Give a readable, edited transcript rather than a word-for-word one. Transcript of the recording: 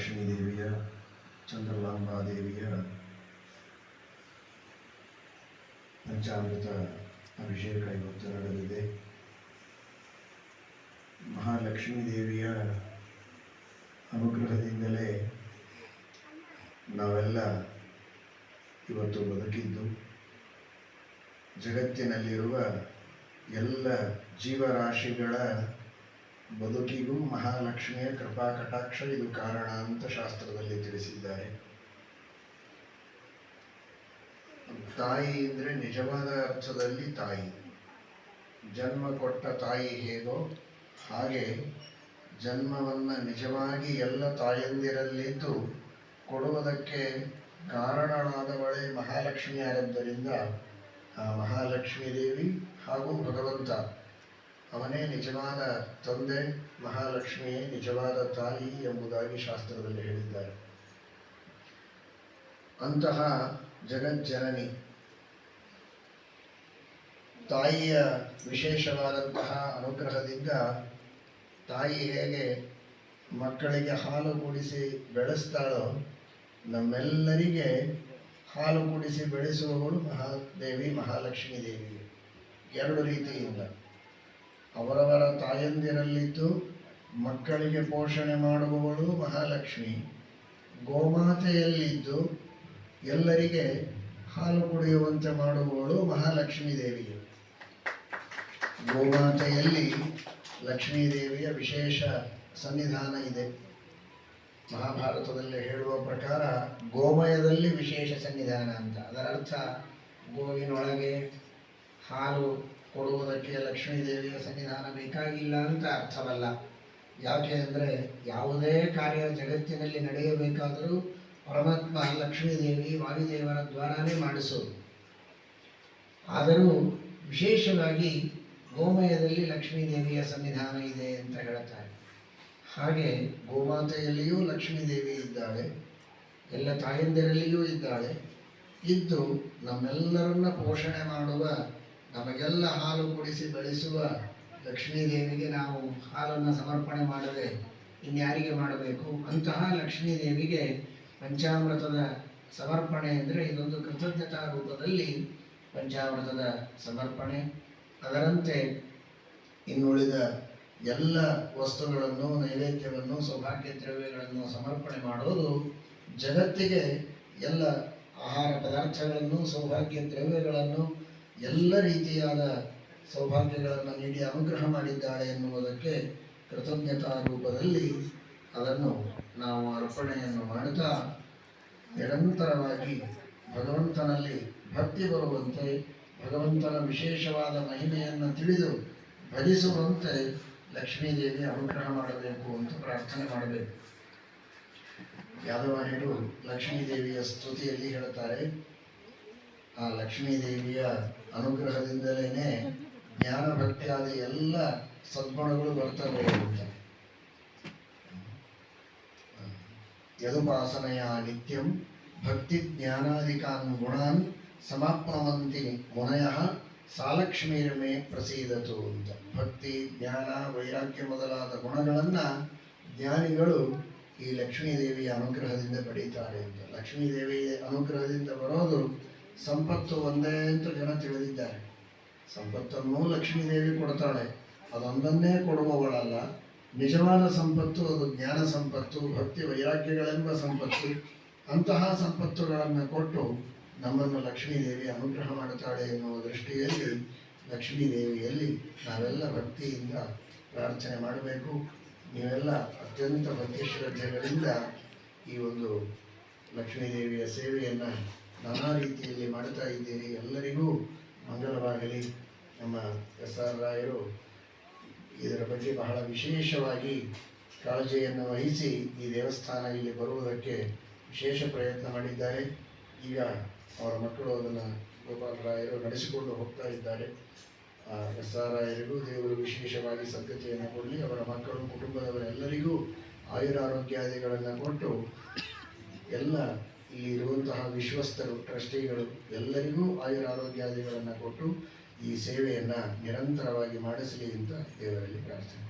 ಮಹಾಲಕ್ಷ್ಮೀ ದೇವಿಯ ಚಂದ್ರಲಾಂಬಾದೇವಿಯ ಪಂಚಾಮೃತ ಅಭಿಷೇಕ ಇವತ್ತು ನಡೆದಿದೆ. ಮಹಾಲಕ್ಷ್ಮೀ ದೇವಿಯ ಅನುಗ್ರಹದಿಂದಲೇ ನಾವೆಲ್ಲ ಇವತ್ತು ಬದುಕಿದ್ದು. ಜಗತ್ತಿನಲ್ಲಿರುವ ಎಲ್ಲ ಜೀವರಾಶಿಗಳ ಬದುಕಿಗೂ ಮಹಾಲಕ್ಷ್ಮಿಯ ಕೃಪಾ ಕಟಾಕ್ಷ ಇದು ಕಾರಣ ಅಂತ ಶಾಸ್ತ್ರದಲ್ಲಿ ತಿಳಿಸಿದ್ದಾರೆ. ತಾಯಿ ಅಂದರೆ ನಿಜವಾದ ಅರ್ಥದಲ್ಲಿ ತಾಯಿ. ಜನ್ಮ ಕೊಟ್ಟ ತಾಯಿ ಹೇಗೋ ಹಾಗೆ ಜನ್ಮವನ್ನು ನಿಜವಾಗಿ ಎಲ್ಲ ತಾಯಂದಿರಲ್ಲಿದ್ದು ಕೊಡುವುದಕ್ಕೆ ಕಾರಣನಾದವಳೇ ಮಹಾಲಕ್ಷ್ಮಿ ಆದ್ದರಿಂದ ಆ ಮಹಾಲಕ್ಷ್ಮೀ ದೇವಿ ಹಾಗೂ ಭಗವಂತ ಅವನೇ ನಿಜವಾದ ತಂದೆ, ಮಹಾಲಕ್ಷ್ಮಿಯೇ ನಿಜವಾದ ತಾಯಿ ಎಂಬುದಾಗಿ ಶಾಸ್ತ್ರದಲ್ಲಿ ಹೇಳಿದ್ದಾರೆ. ಅಂತಹ ಜಗಜ್ಜನನಿ ತಾಯಿಯ ವಿಶೇಷವಾದಂತಹ ಅನುಗ್ರಹದಿಂದ ತಾಯಿ ಹೇಗೆ ಮಕ್ಕಳಿಗೆ ಹಾಲು ಕುಡಿಸಿ ಬೆಳೆಸ್ತಾಳೋ ನಮ್ಮೆಲ್ಲರಿಗೆ ಹಾಲು ಕುಡಿಸಿ ಬೆಳೆಸುವವಳು ಮಹಾದೇವಿ ಮಹಾಲಕ್ಷ್ಮೀ ದೇವಿ. ಎರಡು ರೀತಿಯಿಂದ ಅವರವರ ತಾಯಂದಿರಲ್ಲಿದ್ದು ಮಕ್ಕಳಿಗೆ ಪೋಷಣೆ ಮಾಡುವವಳು ಮಹಾಲಕ್ಷ್ಮಿ, ಗೋಮಾತೆಯಲ್ಲಿದ್ದು ಎಲ್ಲರಿಗೆ ಹಾಲು ಕುಡಿಯುವಂತೆ ಮಾಡುವವಳು ಮಹಾಲಕ್ಷ್ಮೀ ದೇವಿ. ಗೋಮಾತೆಯಲ್ಲಿ ಲಕ್ಷ್ಮೀದೇವಿಯ ವಿಶೇಷ ಸನ್ನಿಧಾನ ಇದೆ. ಮಹಾಭಾರತದಲ್ಲಿ ಹೇಳುವ ಪ್ರಕಾರ ಗೋಮಯದಲ್ಲಿ ವಿಶೇಷ ಸನ್ನಿಧಾನ ಅಂತ. ಅದರ ಅರ್ಥ ಗೋವಿನೊಳಗೆ ಹಾಲು ಕೊಡುವುದಕ್ಕೆ ಲಕ್ಷ್ಮೀದೇವಿಯ ಸನ್ನಿಧಾನ ಬೇಕಾಗಿಲ್ಲ ಅಂತ ಅರ್ಥವಲ್ಲ. ಯಾಕೆ ಅಂದರೆ ಯಾವುದೇ ಕಾರ್ಯ ಜಗತ್ತಿನಲ್ಲಿ ನಡೆಯಬೇಕಾದರೂ ಪರಮಾತ್ಮ ಲಕ್ಷ್ಮೀದೇವಿ ವಾಯುದೇವರ ದ್ವಾರಾನೇ ಮಾಡಿಸೋದು. ಆದರೂ ವಿಶೇಷವಾಗಿ ಗೋಮಯದಲ್ಲಿ ಲಕ್ಷ್ಮೀದೇವಿಯ ಸನ್ನಿಧಾನ ಇದೆ ಅಂತ ಹೇಳ್ತಾರೆ. ಹಾಗೆ ಗೋಮಾತೆಯಲ್ಲಿಯೂ ಲಕ್ಷ್ಮೀದೇವಿ ಇದ್ದಾಳೆ, ಎಲ್ಲ ತಾಯಂದಿರಲ್ಲಿಯೂ ಇದ್ದಾಳೆ. ಇದ್ದು ನಮ್ಮೆಲ್ಲರನ್ನ ಪೋಷಣೆ ಮಾಡುವ, ನಮಗೆಲ್ಲ ಹಾಲು ಕುಡಿಸಿ ಬೆಳೆಸುವ ಲಕ್ಷ್ಮೀದೇವಿಗೆ ನಾವು ಹಾಲನ್ನು ಸಮರ್ಪಣೆ ಮಾಡದೆ ಇನ್ಯಾರಿಗೆ ಮಾಡಬೇಕು? ಅಂತಹ ಲಕ್ಷ್ಮೀದೇವಿಗೆ ಪಂಚಾಮೃತದ ಸಮರ್ಪಣೆ ಅಂದರೆ ಇದೊಂದು ಕೃತಜ್ಞತಾ ರೂಪದಲ್ಲಿ ಪಂಚಾಮೃತದ ಸಮರ್ಪಣೆ. ಅದರಂತೆ ಇನ್ನುಳಿದ ಎಲ್ಲ ವಸ್ತುಗಳನ್ನು, ನೈವೇದ್ಯವನ್ನು, ಸೌಭಾಗ್ಯ ದ್ರವ್ಯಗಳನ್ನು ಸಮರ್ಪಣೆ ಮಾಡೋದು ಜಗತ್ತಿಗೆ ಎಲ್ಲ ಆಹಾರ ಪದಾರ್ಥಗಳನ್ನು, ಸೌಭಾಗ್ಯ ದ್ರವ್ಯಗಳನ್ನು, ಎಲ್ಲ ರೀತಿಯಾದ ಸೌಭಾಗ್ಯಗಳನ್ನು ನೀಡಿ ಅನುಗ್ರಹ ಮಾಡಿದ್ದಾಳೆ ಎನ್ನುವುದಕ್ಕೆ ಕೃತಜ್ಞತಾ ರೂಪದಲ್ಲಿ ಅದನ್ನು ನಾವು ಅರ್ಪಣೆಯನ್ನು ಮಾಡುತ್ತಾ ನಿರಂತರವಾಗಿ ಭಗವಂತನಲ್ಲಿ ಭಕ್ತಿ ಬರುವಂತೆ, ಭಗವಂತನ ವಿಶೇಷವಾದ ಮಹಿಮೆಯನ್ನು ತಿಳಿದು ಭಜಿಸುವಂತೆ ಲಕ್ಷ್ಮೀದೇವಿ ಅನುಗ್ರಹ ಮಾಡಬೇಕು ಅಂತ ಪ್ರಾರ್ಥನೆ ಮಾಡಬೇಕು. ಯಾದವಾರ್ಯರು ಲಕ್ಷ್ಮೀದೇವಿಯ ಸ್ತುತಿಯಲ್ಲಿ ಹೇಳ್ತಾರೆ, ಆ ಲಕ್ಷ್ಮೀದೇವಿಯ ಅನುಗ್ರಹದಿಂದಲೇ ಜ್ಞಾನ ಭಕ್ತಿಯಾದ ಎಲ್ಲ ಸದ್ಗುಣಗಳು ಬರ್ತವೆ ಅಂತ. ಯದುಪಾಸನೆಯ ನಿತ್ಯಂ ಭಕ್ತಿ ಜ್ಞಾನಾದಿಕಾನ್ ಗುಣಾನ್ ಸಮಾಪ್ನವಂತಿ ಮುನಯಃ ಸಾಲಕ್ಷ್ಮೀರ್ಮೇ ಪ್ರಸೀದತು ಅಂತ. ಭಕ್ತಿ, ಜ್ಞಾನ, ವೈರಾಗ್ಯ ಮೊದಲಾದ ಗುಣಗಳನ್ನು ಜ್ಞಾನಿಗಳು ಈ ಲಕ್ಷ್ಮೀದೇವಿಯ ಅನುಗ್ರಹದಿಂದ ಪಡೀತಾರೆ ಅಂತ. ಲಕ್ಷ್ಮೀದೇವಿಯ ಅನುಗ್ರಹದಿಂದ ಬರೋದು ಸಂಪತ್ತು ಒಂದೇ ಅಂತ ಜನ ತಿಳಿದಿದ್ದಾರೆ. ಸಂಪತ್ತನ್ನು ಲಕ್ಷ್ಮೀದೇವಿ ಕೊಡ್ತಾಳೆ, ಅದೊಂದನ್ನೇ ಕೊಡುವವಳಲ್ಲ. ನಿಜವಾದ ಸಂಪತ್ತು ಅದು ಜ್ಞಾನ ಸಂಪತ್ತು, ಭಕ್ತಿ ವೈರಾಗ್ಯಗಳೆಂಬ ಸಂಪತ್ತು. ಅಂತಹ ಸಂಪತ್ತುಗಳನ್ನು ಕೊಟ್ಟು ನಮ್ಮನ್ನು ಲಕ್ಷ್ಮೀದೇವಿ ಅನುಗ್ರಹ ಮಾಡುತ್ತಾಳೆ ಎನ್ನುವ ದೃಷ್ಟಿಯಲ್ಲಿ ಲಕ್ಷ್ಮೀದೇವಿಯಲ್ಲಿ ನಾವೆಲ್ಲ ಭಕ್ತಿಯಿಂದ ಪ್ರಾರ್ಥನೆ ಮಾಡಬೇಕು. ನೀವೆಲ್ಲ ಅತ್ಯಂತ ಭಕ್ತಿ ಶ್ರದ್ಧೆಗಳಿಂದ ಈ ಒಂದು ಲಕ್ಷ್ಮೀದೇವಿಯ ಸೇವೆಯನ್ನು ನಾನಾ ರೀತಿಯಲ್ಲಿ ಮಾಡುತ್ತಾ ಇದ್ದೀರಿ. ಎಲ್ಲರಿಗೂ ಮಂಗಲವಾಗಲಿ. ನಮ್ಮ ಎಸ್.ಆರ್. ರಾಯರು ಇದರ ಬಗ್ಗೆ ಬಹಳ ವಿಶೇಷವಾಗಿ ಕಾಳಜಿಯನ್ನು ವಹಿಸಿ ಈ ದೇವಸ್ಥಾನ ಇಲ್ಲಿ ಬರುವುದಕ್ಕೆ ವಿಶೇಷ ಪ್ರಯತ್ನ ಮಾಡಿದ್ದಾರೆ. ಈಗ ಅವರ ಮಕ್ಕಳು ಅದನ್ನು ಗೋಪಾಲ ರಾಯರು ನಡೆಸಿಕೊಂಡು ಹೋಗ್ತಾ ಇದ್ದಾರೆ. ಎಸ್.ಆರ್. ರಾಯರಿಗೂ ದೇವರು ವಿಶೇಷವಾಗಿ ಸದ್ಗತಿಯನ್ನು ಕೊಡಲಿ. ಅವರ ಮಕ್ಕಳು, ಕುಟುಂಬದವರೆಲ್ಲರಿಗೂ ಆಯುರಾರೋಗ್ಯಾದಿಗಳನ್ನು ಕೊಟ್ಟು ಎಲ್ಲ ಇಲ್ಲಿ ಇರುವಂತಹ ವಿಶ್ವಸ್ತರು, ಟ್ರಸ್ಟಿಗಳು ಎಲ್ಲರಿಗೂ ಆಯುರಾರೋಗ್ಯಾದಿಗಳನ್ನು ಕೊಟ್ಟು ಈ ಸೇವೆಯನ್ನು ನಿರಂತರವಾಗಿ ಮಾಡಿಸಲಿ ಅಂತ ದೇವರಲ್ಲಿ ಪ್ರಾರ್ಥನೆ.